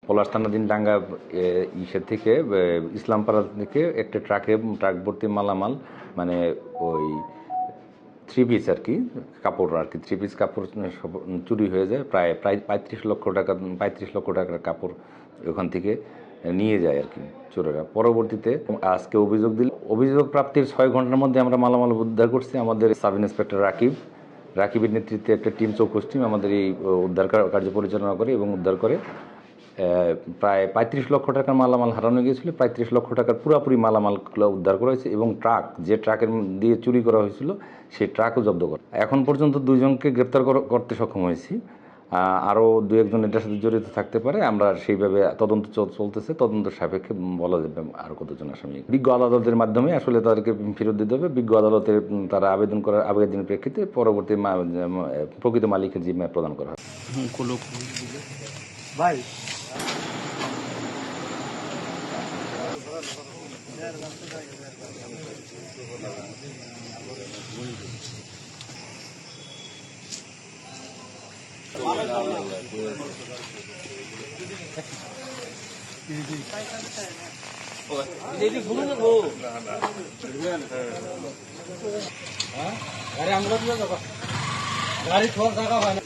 পলাশথানাধীন ডাঙ্গা ইসের থেকে ইসলামপাড়া থেকে একটা ট্রাক ভর্তি মালামাল, মানে ওই থ্রি পিস আর কি, কাপড় আর কি, থ্রি পিস কাপড় চুরি হয়ে যায়। প্রায় 35 লক্ষ টাকার কাপড় ওখান থেকে নিয়ে যায় আর কি চোরেরা। পরবর্তীতে আজকে অভিযোগ প্রাপ্তির 6 ঘন্টার মধ্যে আমরা মালামাল উদ্ধার করছি। আমাদের সাব ইন্সপেক্টর রাকিবের নেতৃত্বে একটা টিম, চৌকস টিম আমাদের এই উদ্ধার কার্য পরিচালনা করে এবং উদ্ধার করে। প্রায় 35 লক্ষ টাকার মালামাল হারানো গিয়েছিল। 35 লক্ষ টাকার পুরোপুরি মালামালগুলো উদ্ধার করা হয়েছে এবং যে ট্রাকের দিয়ে চুরি করা হয়েছিল সেই ট্রাকও জব্দ করা। এখন পর্যন্ত 2 জনকে গ্রেপ্তার করতে সক্ষম হয়েছি। আরও 2-1 এটার সাথে জড়িত থাকতে পারে। আমরা সেইভাবে তদন্ত চলতেছে, তদন্ত সাপেক্ষে বলা যাবে আরও কতজন আসামি। বিজ্ঞ আদালতের মাধ্যমে আসলে তাদেরকে ফেরত দিতে হবে। বিজ্ঞ আদালতে তারা আবেদনের প্রেক্ষিতে পরবর্তী প্রকৃত মালিকের জিম্মায় প্রদান করা হয়। ভাই গাড়ি ঠোক জায়গা হয় না।